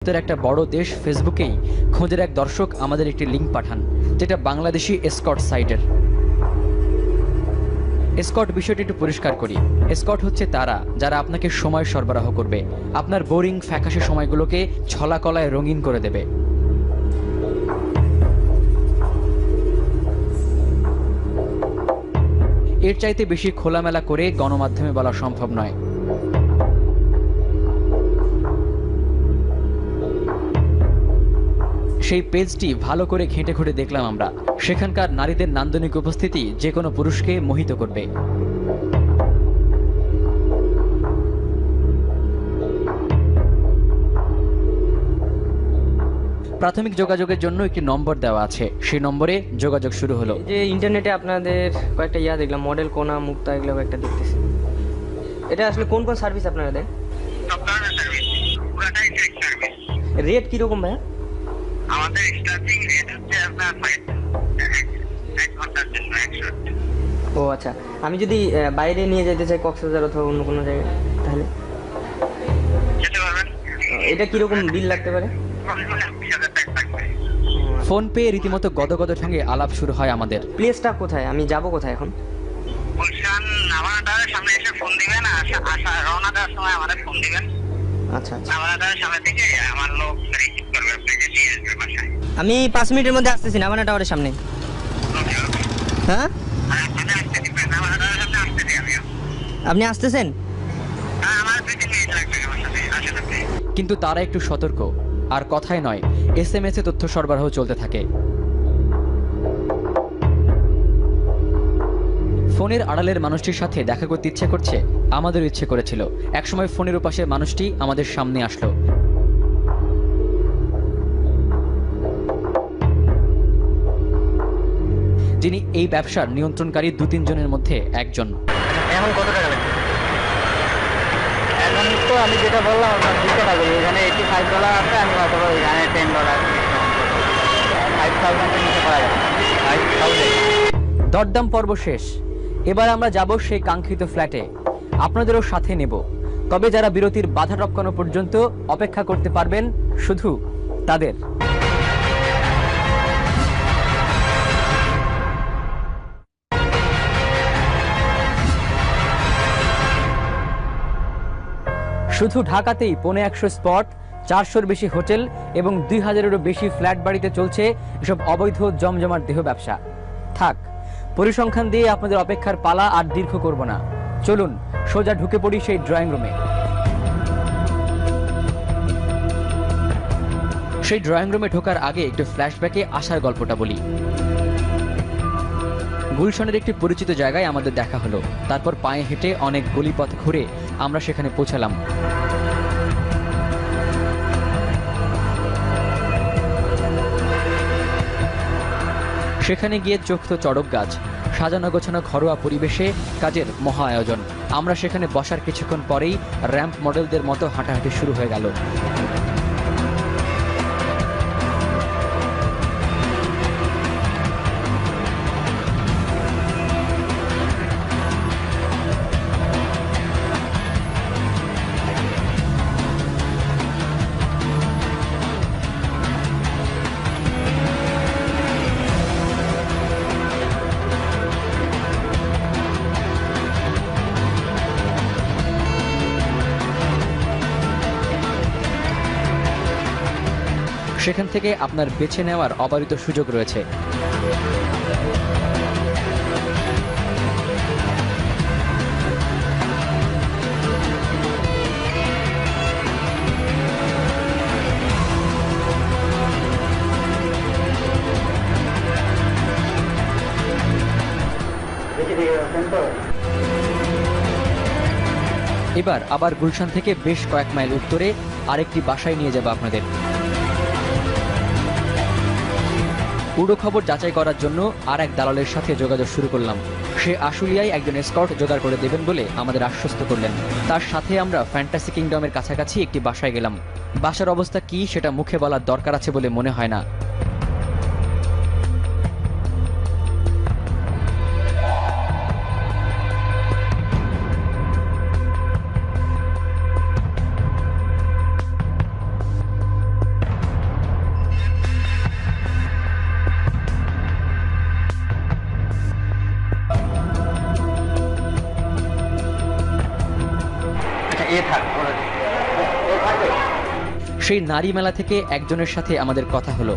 একটা বড় দেশ ফেসবুকেই খোঁজের এক দর্শক আমাদের একটি লিঙ্ক পাঠান, যেটা বাংলাদেশি এসকর্ট সাইটের। এসকর্ট বিষয়টি একটু পরিষ্কার করি। এসকর্ট হচ্ছে তারা যারা আপনাকে সময় সরবরাহ করবে, আপনার বোরিং ফ্যাকাশে সময়গুলোকে ছলা কলায় রঙিন করে দেবে। এর চাইতে বেশি খোলামেলা করে গণমাধ্যমে বলা সম্ভব নয়। সেই পেজটি ভালো করে ঘেঁটে ঘুরে দেখলাম আমরা। সেখানকার নারীদের নান্দনিক উপস্থিতি যে কোনো পুরুষকে মোহিত করবে। প্রাথমিক যোগাযোগের জন্য একটি নম্বর দেওয়া আছে, সেই নম্বরে যোগাযোগ শুরু হলো। যে ইন্টারনেটে আপনাদের কয়েকটা দেখলাম, মডেল কোনা, মুক্তা, এগুলো কয়েকটা দেখতেছি। এটা আসলে কোন কোন সার্ভিস আপনারা দেন? রেট কিরকম ভাইয়া? আমাদের স্টার্টিং রেট হচ্ছে আপনার 1 ঘন্টার জন্য 100। ও আচ্ছা, আমি যদি বাইরে নিয়ে যেতে চাই, কক্সবাজার অথবা অন্য কোনো জায়গায়, তাহলে যেতে পারবেন। এটা কিরকম বিল লাগতে পারে? 20,000 টাকা থাকবে। ফোন পেয়ে রীতিমতো গদগদ ঠঙ্গে আলাপ শুরু হয় আমাদের। প্লেসটা কোথায়? আমি যাব কোথায় এখন? গুলশান নাভানাটার সামনে এসে ফোন দিবেন, আসা রওনা দেওয়ার সময় আমাদের ফোন দিবেন। আচ্ছা আচ্ছা, নাভানাটার সামনে থেকে আমার লোক রিসিভ করবে, আপনাকে নিয়ে আসবে বাসায়। আমি 5 মিনিটের মধ্যে আসতেছি নাভানা টাওয়ারের সামনে। ওকে ওকে। হ্যাঁ, আমি আসতে দিবেন, নাভানাটার সামনে আসতে দিই আমিও। আপনি আসতেছেন? হ্যাঁ, আমার 2 মিনিট লাগবে আমার সাথে আসেন আপনি। কিন্তু তারা একটু সতর্ক, আর কথাই নয়, SMS এ তথ্য সরবরাহ চলতে থাকে। ফোনের আড়ালের মানুষটির সাথে দেখা করতে ইচ্ছে করছে, আমাদের ইচ্ছে করেছিল। একসময় ফোনের ওপাশের মানুষটি আমাদের সামনে আসলো। যিনি এই ব্যবসার নিয়ন্ত্রণকারী 2-3 জনের মধ্যে একজন। এখন কত টাকা লাগবে? এখন তো আমি যেটা বললাম আপনার 200 টাকা, এখানে $85 আছে, আমি হয়তো এখানে $10 5,000 এর নিচে করা যাবে। 5,000। দরদাম পর্ব শেষ। এবার আমরা যাব সেই কাঙ্ক্ষিত ফ্ল্যাটে, আপনাদেরও সাথে নেব। তবে যারা বিরতির বাধা টপকানো পর্যন্ত অপেক্ষা করতে পারবেন, শুধু তাদের। শুধু ঢাকাতেই 1,100 স্পট, 400-র বেশি হোটেল এবং 2,000-এরও বেশি ফ্ল্যাট বাড়িতে চলছে এসব অবৈধ জমজমাট দেহ ব্যবসা। থাক, পরিসংখ্যান দিয়ে আপনাদের অপেক্ষার পালা আর দীর্ঘ করব না। চলুন সোজা ঢুকে পড়ি সেই ড্রয়িং রুমে। সেই ড্রয়িং রুমে ঢোকার আগে একটু ফ্ল্যাশব্যাকে আসার গল্পটা বলি। গুলশানের একটি পরিচিত জায়গায় আমাদের দেখা হলো। তারপর পায়ে হেঁটে অনেক গলিপথ ঘুরে আমরা সেখানে পৌঁছালাম। সেখানে গিয়ে চোখ তো চড়ক গাছ, সাজানো গোছানো ঘরোয়া পরিবেশে কাজের মহা আয়োজন। আমরা সেখানে বসার কিছুক্ষণ পরেই র্যাম্প মডেলদের মতো হাঁটাহাঁটি শুরু হয়ে গেল। সেখান থেকে আপনার বেছে নেওয়ার অবারিত সুযোগ রয়েছে। এবার আবার গুলশান থেকে বেশ কয়েক মাইল উত্তরে আরেকটি বাসায় নিয়ে যাব আপনাদের। পুরো খবর যাচাই করার জন্য আর এক দালালের সাথে যোগাযোগ শুরু করলাম। সে আশুলিয়ায় একজন এসকর্ট জোগাড় করে দেবেন বলে আমাদের আশ্বস্ত করলেন। তার সাথে আমরা ফ্যান্টাসি কিংডমের কাছাকাছি একটি বাসায় গেলাম। বাসার অবস্থা কি সেটা মুখে বলার দরকার আছে বলে মনে হয় না। সেই নারী মেলা থেকে একজনের সাথে আমাদের কথা হলো।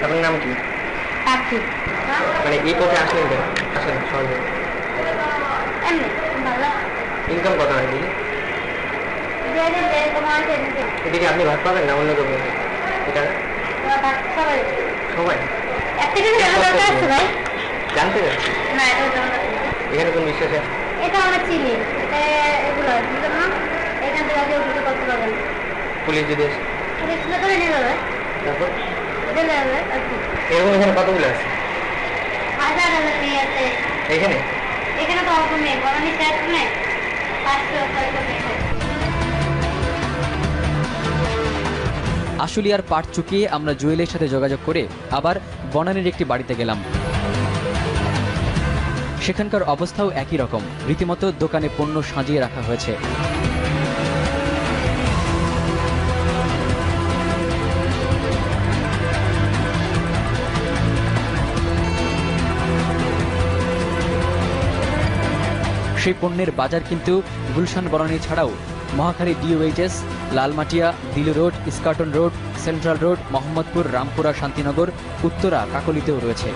আপনার নাম কি? পাখি মানে এই পথে আসলেন কেন? আসলেন সহজে এমনি ভালো ইনকাম কত হয় দিদি? এদিকে আপনি ভাত পাবেন না অন্য কেউ? এটা সবাই জানতে যাচ্ছি এখানে কোন বিশ্বাসে? এটা আমার চিনি, এগুলো এখান থেকে কেউ কিছু করতে পারবে না। পুলিশ যদি আসে পুলিশ করে নিয়ে যাবে, তারপর জেলে যাবে আর কি। এরকম এখানে কতগুলো আছে? হাজার হাজার মেয়ে আছে এখানে এখানে তো অল্প মেয়ে, বড় নিচে আছে মেয়ে 500-600 মেয়ে। আশুলিয়ার পাট চুকিয়ে আমরা জুয়েলের সাথে যোগাযোগ করে আবার বনানীর একটি বাড়িতে গেলাম। সেখানকার অবস্থাও একই রকম, রীতিমতো দোকানে পণ্য সাজিয়ে রাখা হয়েছে। সেই পণ্যের বাজার কিন্তু গুলশান বনানী ছাড়াও Mohakhali DOHS, Lalmatia, Dilu road, Eskaton road, central road, Mohammadpur, Rampura, Shantinagar, Uttara, কাকলিতেও রয়েছে।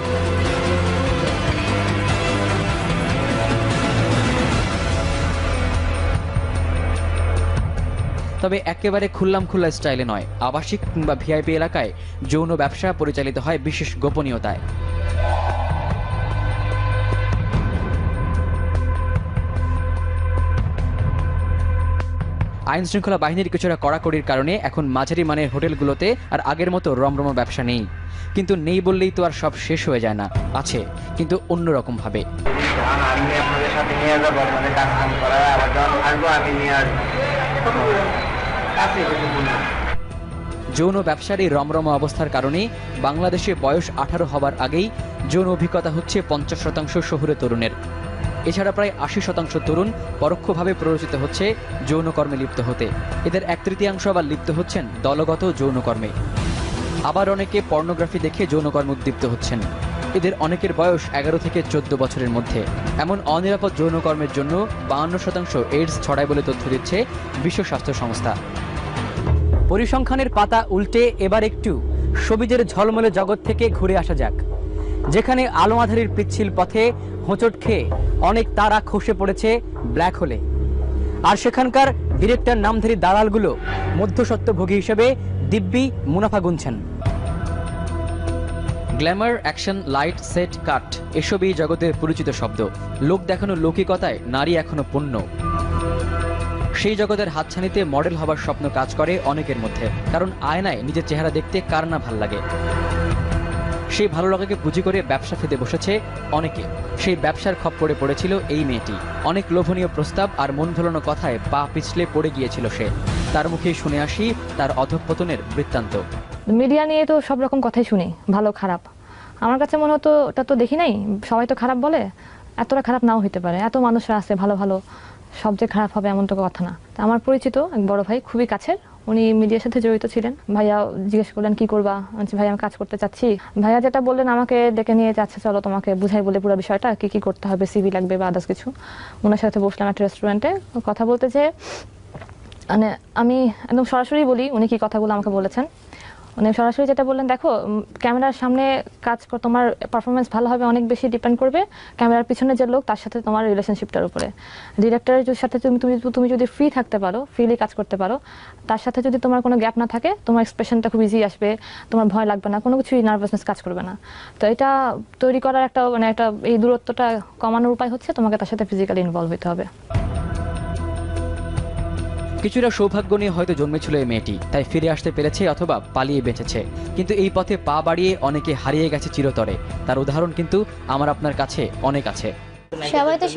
তবে একেবারে খুল্লাম খুল্লা স্টাইলে নয়, আবাসিক কিংবা ভিআইপি এলাকায় যৌন ব্যবসা পরিচালিত হয় বিশেষ গোপনীয়তায়। আইন শৃঙ্খলা বাহিনীর কিছুটা কড়াকড়ির কারণে এখন মাঝারি মানের হোটেলগুলোতে আর আগের মতো রমরমা ব্যবসা নেই। কিন্তু নেই বললেই তো আর সব শেষ হয়ে যায় না, আছে, কিন্তু অন্যরকম ভাবে। আমি আপনাদের সাথে নিয়ে যাবো, আপনাদের কাজ কাম করা, আবার যখন আসবো আমি নিয়ে আসবো। যৌন ব্যবসার এই রমরমা অবস্থার কারণে বাংলাদেশে বয়স 18 হবার আগেই যৌন অভিজ্ঞতা হচ্ছে 50% শহুরে তরুণের। এছাড়া প্রায় 80% তরুণ পরোক্ষভাবে প্ররোচিত হচ্ছে যৌনকর্মে লিপ্ত হতে। এদের 1/3 আবার লিপ্ত হচ্ছেন দলগত যৌনকর্মে। আবার অনেকে পর্নোগ্রাফি দেখে যৌনকর্মে উদ্দীপ্ত হচ্ছেন। এদের অনেকের বয়স 11 থেকে 14 বছরের মধ্যে। এমন অনিরাপদ যৌনকর্মের জন্য 52% এইডস ছড়ায় বলে তথ্য দিচ্ছে বিশ্ব স্বাস্থ্য সংস্থা। পরিসংখ্যানের পাতা উল্টে এবার একটু সবিজের ঝলমলে জগৎ থেকে ঘুরে আসা যাক, যেখানে আলো আঁধারির পিচ্ছিল পথে হোঁচট খেয়ে অনেক তারা খসে পড়েছে ব্ল্যাক হোলে। আর সেখানকার ডিরেক্টর নামধারী দালালগুলো মধ্যস্বত্বভোগী হিসেবে দিব্যি মুনাফা গুনছেন। গ্ল্যামার, অ্যাকশন, লাইট, সেট, কাট এসবই জগতের পরিচিত শব্দ। লোক দেখানো লৌকিকতায় নারী এখনো পণ্য। সেই জগতের হাতছানিতে মডেল হবার স্বপ্ন কাজ করে অনেকের মধ্যে, কারণ আয়নায় নিজের চেহারা দেখতে কার না ভাল লাগে। সেই ভালো লাগাকে পুঁজি করে ব্যবসা ফেতে বসেছে অনেকে। সেই ব্যবসার খপ্পরে পড়েছিল এই মেয়েটি। অনেক লোভনীয় প্রস্তাব আর মন ভোলানো কথায় পা পিছলে পড়ে গিয়েছিল সে। তার মুখেই শুনে আসি তার অধঃপতনের বৃত্তান্ত। মিডিয়া নিয়ে তো সব রকম কথাই শুনি, ভালো খারাপ। আমার কাছে মনে হতো ওটা তো দেখি নাই, সবাই তো খারাপ বলে, এতটা খারাপ নাও হতে পারে। এত মানুষরা আছে ভালো ভালো, সব যে খারাপ হবে এমন তো কথা না। আমার পরিচিত এক বড় ভাই, খুবই কাছের, উনি মিডিয়ার সাথে জড়িত ছিলেন। ভাইয়া জিজ্ঞেস করলেন কি করবা, বলছি ভাই আমি কাজ করতে চাচ্ছি। ভাইয়া যেটা বললেন আমাকে ডেকে নিয়ে যাচ্ছে, চলো তোমাকে বুঝাই বলে পুরো বিষয়টা, কি কি করতে হবে, সিভি লাগবে বা আদার্স কিছু। ওনার সাথে বসলাম একটা রেস্টুরেন্টে কথা বলতে, যে মানে আমি একদম সরাসরি বলি উনি কি কথাগুলো আমাকে বলেছেন। উনি সরাসরি যেটা বললেন, দেখো ক্যামেরার সামনে কাজ তোমার পারফরমেন্স ভালো হবে অনেক বেশি ডিপেন্ড করবে ক্যামেরার পিছনে যে লোক তার সাথে তোমার রিলেশনশিপটার উপরে। ডিরেক্টরের সাথে তুমি যদি ফ্রি থাকতে পারো, ফ্রিলি কাজ করতে পারো, তার সাথে যদি তোমার কোনো গ্যাপ না থাকে, তোমার এক্সপ্রেশনটা খুব ইজি আসবে, তোমার ভয় লাগবে না, কোনো কিছুই নার্ভাসনেস কাজ করবে না। তো এটা তৈরি করার একটা মানে একটা এই দূরত্বটা কমানোর উপায় হচ্ছে তোমাকে তার সাথে ফিজিক্যালি ইনভলভ হতে হবে। কিছুটা সৌভাগ্য নিয়ে হয়তো জন্মেছিল এই মেয়েটি, তাই ফিরে আসতে পেরেছে অথবা পালিয়ে বেঁচেছে। কিন্তু এই পথে পা বাড়িয়ে অনেকে হারিয়ে গেছে চিরতরে। তার উদাহরণ কিন্তু আমার আপনার কাছে অনেক আছে। সবাই তো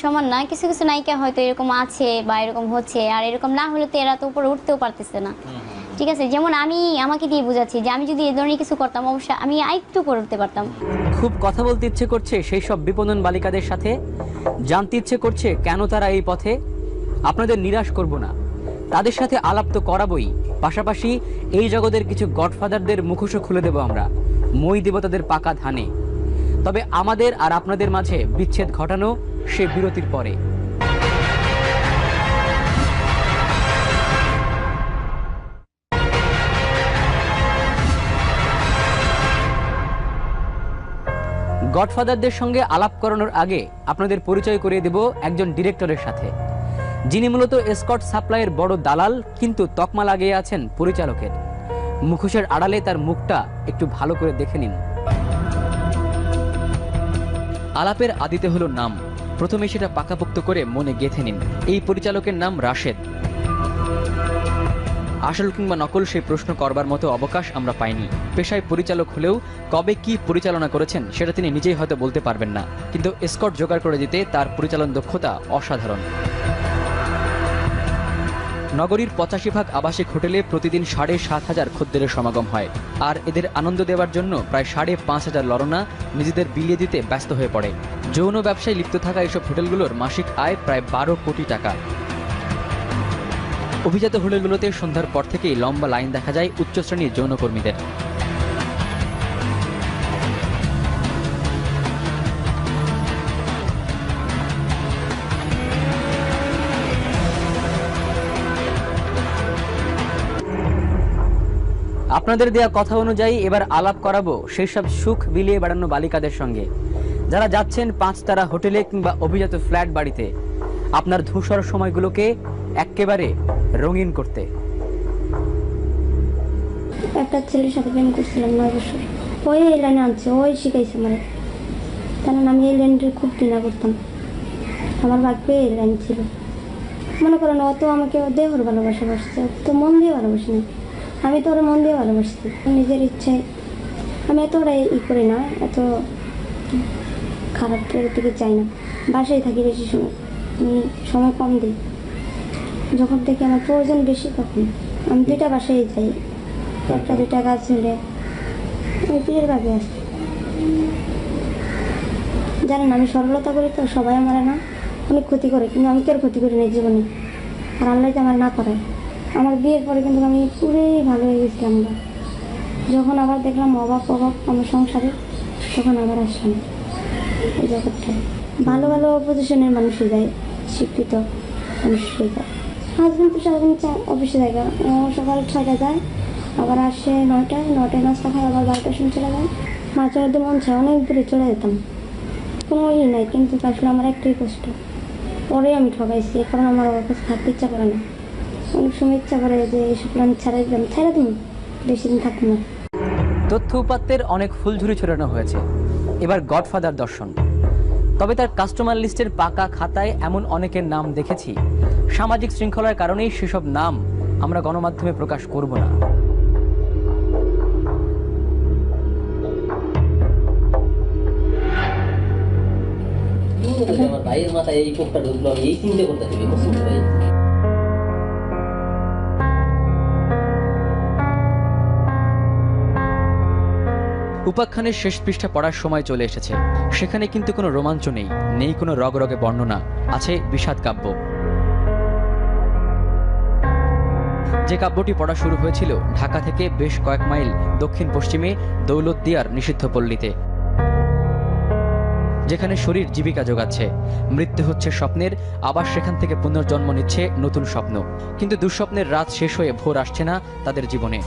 সমান না, কিছু কিছু নায়িকা হয়তো এরকম আছে বা এরকম হচ্ছে, আর এরকম না হলে তো এরা তো উপরে উঠতেও পারতেছে না। ঠিক আছে, যেমন আমাকে দিয়ে বুঝাচ্ছি যে আমি যদি এই ধরনের কিছু করতাম অবশ্যই আমি আরেকটু করে উঠতে পারতাম। খুব কথা বলতে ইচ্ছে করছে সেই সব বিপণন বালিকাদের সাথে, জানতে ইচ্ছে করছে কেন তারা এই পথে। আপনাদের নিরাশ করব না, তাদের সাথে আলাপ তো করাবই, পাশাপাশি এই জগতের কিছু গডফাদারদের মুখোশও খুলে দেব আমরা, মই দেব তাদের পাকা ধানে। তবে আমাদের আর আপনাদের মাঝে বিচ্ছেদ ঘটানো সে বিরতির পরে। গডফাদারদের সঙ্গে আলাপ করানোর আগে আপনাদের পরিচয় করিয়ে দেব একজন ডিরেক্টরের সাথে, যিনি মূলত এসকর্ট সাপ্লাইয়ের বড় দালাল, কিন্তু তকমা লাগিয়ে আছেন পরিচালকের। মুখোশের আড়ালে তার মুখটা একটু ভালো করে দেখে নিন। আলাপের আদিতে হলো নাম, প্রথমে সেটা পাকাপোক্ত করে মনে গেঁথে নিন। এই পরিচালকের নাম রাশেদ। আসল কিংবা নকল সেই প্রশ্ন করবার মতো অবকাশ আমরা পাইনি। পেশায় পরিচালক হলেও কবে কি পরিচালনা করেছেন সেটা তিনি নিজেই হয়তো বলতে পারবেন না, কিন্তু এসকর্ট জোগাড় করে দিতে তার পরিচালন দক্ষতা অসাধারণ। নগরীর 85 আবাসিক হোটেলে প্রতিদিন 7,500 খদ্দেরের সমাগম হয়, আর এদের আনন্দ দেওয়ার জন্য প্রায় 5,500 লরনা নিজেদের বিলিয়ে দিতে ব্যস্ত হয়ে পড়ে। যৌন ব্যবসায় লিপ্ত থাকা এসব হোটেলগুলোর মাসিক আয় প্রায় 12 কোটি টাকা। অভিজাত হোটেলগুলোতে সন্ধ্যার পর থেকেই লম্বা লাইন দেখা যায় উচ্চ শ্রেণীর যৌনকর্মীদের। আপনাদের দেয়া কথা অনুযায়ী এবার আলাপ করাবো সেই সব সুখ বিলিয়ে বেড়ানো বালিকাদের সঙ্গে, যারা যাচ্ছেন 5 তারা হোটেলে কিংবা অভিজাত ফ্ল্যাট বাড়িতে আপনার ধূসর সময়গুলোকে একেবারে রঙিন করতে। একটা ছেলের সাথে প্রেম করছিলাম 9 বছর, ওই এই লাইনে আনছে, ওই শিখাইছে আমার, কারণ আমি এই লাইনটা খুব ঘৃণা করতাম। আমার ভাগ্যে এই লাইন ছিল। মনে করেন অত আমাকে দেহর ভালোবাসা বাসছে, তো মন দিয়ে ভালোবাসি না, আমি তো ওরা মন দিয়ে ভালোবাসছি নিজের ইচ্ছায়। আমি এতটা করি না, এত খারাপ দিকে চাই না, বাসায় থাকি বেশি সময়, আমি সময় কম দিই। যখন দেখি আমার প্রয়োজন বেশি তখন আমি 2টা বাসায় যাই, 1-2টা কাজ হলে আমি পীরের ভাগে আসি। জানেন আমি সরলতা করি তো, সবাই আমার না অনেক ক্ষতি করে, কিন্তু আমি কেউ ক্ষতি করি না জীবনে, আর আল্লাহ তো আমার না করে। আমার বিয়ের পরে কিন্তু আমি পুরোই ভালো হয়ে গেছিলাম। যখন আবার দেখলাম অভাব আমার সংসারে, তখন আবার আসলাম এই জগৎটায়। ভালো ভালো পজিশনের মানুষই যায়, শিক্ষিত মানুষই যায়। হাজবেন্ড তো সারাদিন অফিসে যায়, সকাল 6টায় যায়, আবার আসে 9টায় নাস্তা খায়, আবার 12টার সময় চলে যায়। মাঝে মধ্যে মন চায় অনেক দূরে চলে যেতাম, কোনো নাই, কিন্তু আসলে আমার একটাই কষ্ট, পরে আমি ঠকাইছি, কারণ আমার ওর কাছে থাকতে ইচ্ছা করে না। অনেক সময় ইচ্ছা করে যে এইসব প্ল্যান ছাড়া দিন বেশি দিন থাকবো না। তথ্য উপাত্তের অনেক ফুলঝুরি ছড়ানো হয়েছে, এবার গডফাদার দর্শন। তবে তার কাস্টমার লিস্টের পাকা খাতায় এমন অনেকের নাম দেখেছি, সামাজিক শৃঙ্খলার কারণেই সেসব নাম আমরা গণমাধ্যমে প্রকাশ করব না। আমার ভাইয়ের মাথায় এই কোপটা ঢুকলো, এই চিন্তা করতে হবে ভাই। উপাখ্যানের শেষ পৃষ্ঠা পড়ার সময় চলে এসেছে। সেখানে কিন্তু কোনো রোমাঞ্চ নেই কোনো রগরগে বর্ণনা, আছে বিষাদ কাব্য। যে কাব্যটি পড়া শুরু হয়েছিল ঢাকা থেকে বেশ কয়েক মাইল দক্ষিণ পশ্চিমে দৌলতদিয়ার নিষিদ্ধ পল্লীতে, যেখানে শরীর জীবিকা যোগাচ্ছে, মৃত্যু হচ্ছে স্বপ্নের, আবার সেখান থেকে পুনর্জন্ম নিচ্ছে নতুন স্বপ্ন। কিন্তু দুঃস্বপ্নের রাত শেষ হয়ে ভোর আসছে না তাদের জীবনে।